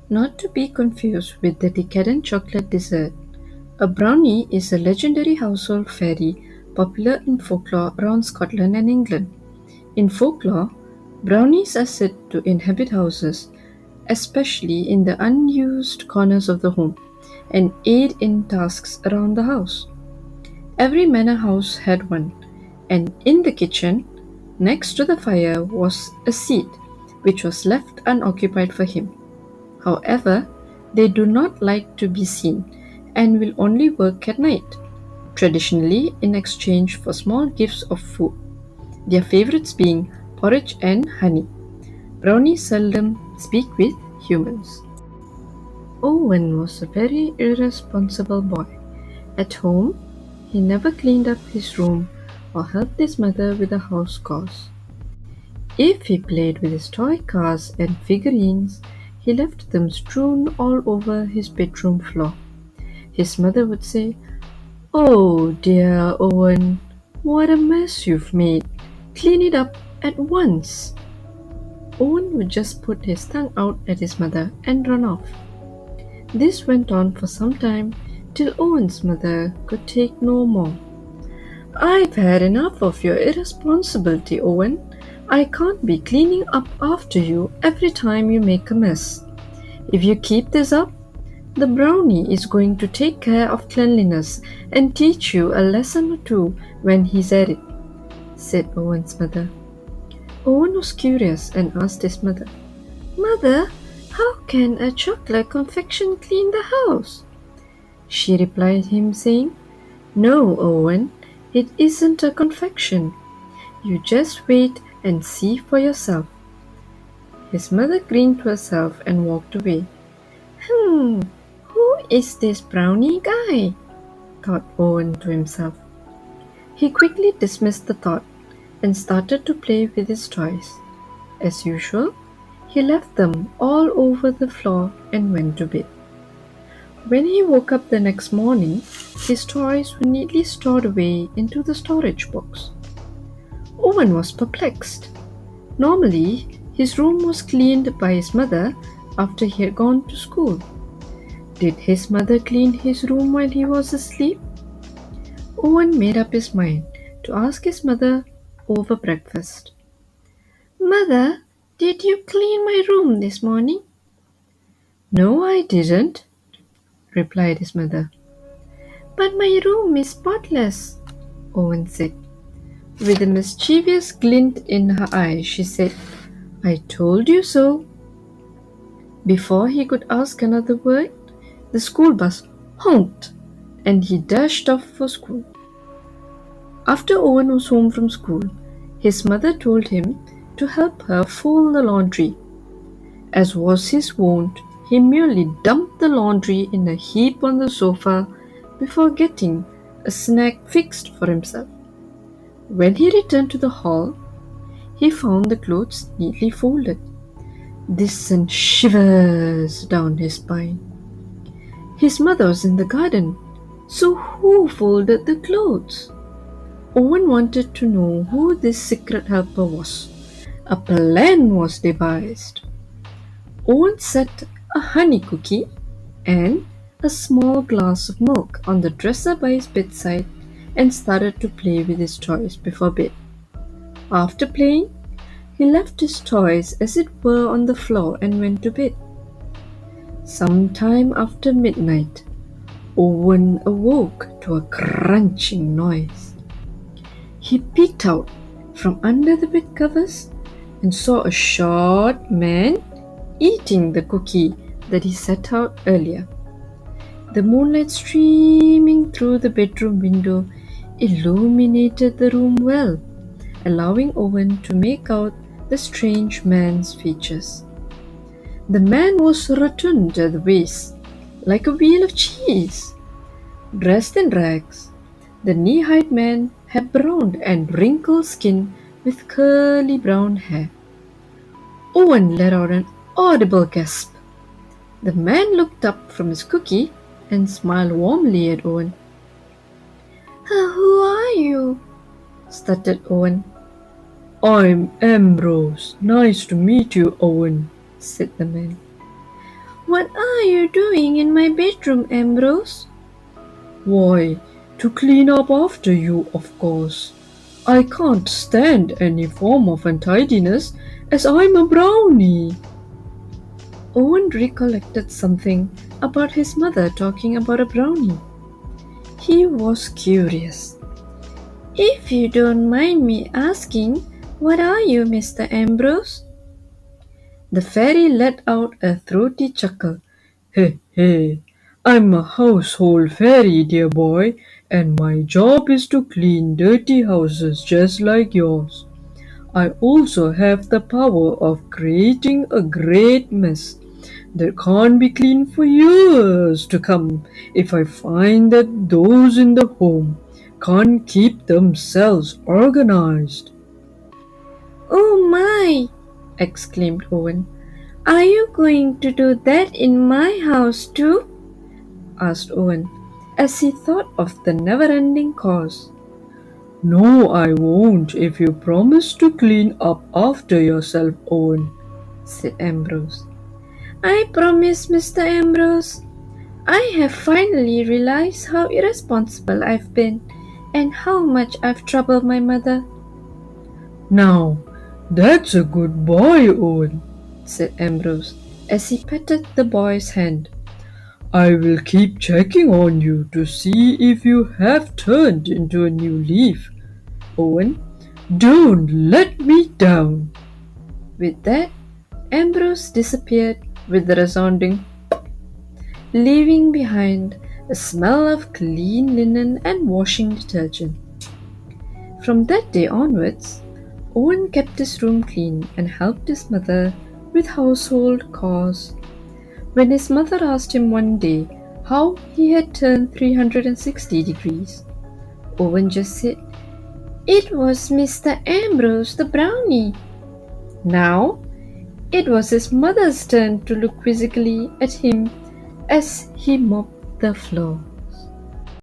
Not to be confused with the decadent chocolate dessert, a brownie is a legendary household fairy popular in folklore around Scotland and England. In folklore, brownies are said to inhabit houses, especially in the unused corners of the home, and aid in tasks around the house. Every manor house had one, and in the kitchen, next to the fire, was a seat which was left unoccupied for him. However, they do not like to be seen and will only work at night, traditionally in exchange for small gifts of food, their favorites being porridge and honey. Brownies seldom speak with humans. Owen was a very irresponsible boy. At home, he never cleaned up his room or helped his mother with the house chores. If he played with his toy cars and figurines, he left them strewn all over his bedroom floor. His mother would say, "Oh dear Owen, what a mess you've made. Clean it up at once." Owen would just put his tongue out at his mother and run off. This went on for some time till Owen's mother could take no more. "I've had enough of your irresponsibility, Owen. I can't be cleaning up after you every time you make a mess. If you keep this up, the brownie is going to take care of cleanliness and teach you a lesson or two when he's at it," said Owen's mother. Owen was curious and asked his mother, "Mother, how can a chocolate confection clean the house?" She replied him saying, "No, Owen, it isn't a confection. You just wait and see for yourself." His mother grinned to herself and walked away. Who is this brownie guy?" thought Owen to himself. He quickly dismissed the thought and started to play with his toys. As usual, he left them all over the floor and went to bed. When he woke up the next morning, his toys were neatly stored away into the storage box. Owen was perplexed. Normally, his room was cleaned by his mother after he had gone to school. Did his mother clean his room while he was asleep? Owen made up his mind to ask his mother over breakfast. "Mother, did you clean my room this morning?" "No, I didn't," replied his mother. "But my room is spotless," Owen said. With a mischievous glint in her eye, she said, "I told you so." Before he could ask another word, the school bus honked and he dashed off for school. After Owen was home from school, his mother told him to help her fold the laundry. As was his wont, he merely dumped the laundry in a heap on the sofa before getting a snack fixed for himself. When he returned to the hall, he found the clothes neatly folded. This sent shivers down his spine. His mother was in the garden, so who folded the clothes? Owen wanted to know who this secret helper was. A plan was devised. Owen set a honey cookie and a small glass of milk on the dresser by his bedside and started to play with his toys before bed. After playing, he left his toys as it were on the floor and went to bed. Some time after midnight, Owen awoke to a crunching noise. He peeked out from under the bed covers and saw a short man eating the cookie that he set out earlier. The moonlight streaming through the bedroom window illuminated the room well, allowing Owen to make out the strange man's features. The man was rotund at the waist, like a wheel of cheese. Dressed in rags, the knee-high man had brown and wrinkled skin with curly brown hair. Owen let out an audible gasp. The man looked up from his cookie and smiled warmly at Owen. "Who are you?" stuttered Owen. "I'm Ambrose. Nice to meet you, Owen," said the man. What are you doing in my bedroom, Ambrose? Why, to clean up after you, of course. I can't stand any form of untidiness, as I'm a brownie. Owen recollected something about his mother talking about a brownie. He was curious. If you don't mind me asking, what are you, Mr. Ambrose? The fairy let out a throaty chuckle. Hey, hey, I'm a household fairy, dear boy, and my job is to clean dirty houses just like yours. I also have the power of creating a great mess that can't be cleaned for years to come if I find that those in the home can't keep themselves organized. Oh my! Exclaimed Owen. Are you going to do that in my house too? Asked Owen, as he thought of the never ending chores. No, I won't if you promise to clean up after yourself, Owen, said Ambrose. I promise, Mr. Ambrose. I have finally realized how irresponsible I've been and how much I've troubled my mother. Now, that's a good boy, Owen, said Ambrose as he patted the boy's hand. I will keep checking on you to see if you have turned into a new leaf. Owen, don't let me down. With that, Ambrose disappeared with a resounding, leaving behind a smell of clean linen and washing detergent. From that day onwards, Owen kept his room clean and helped his mother with household chores. When his mother asked him one day how he had turned 360 degrees, Owen just said, It was Mr. Ambrose the Brownie. Now, it was his mother's turn to look quizzically at him as he mopped the floor.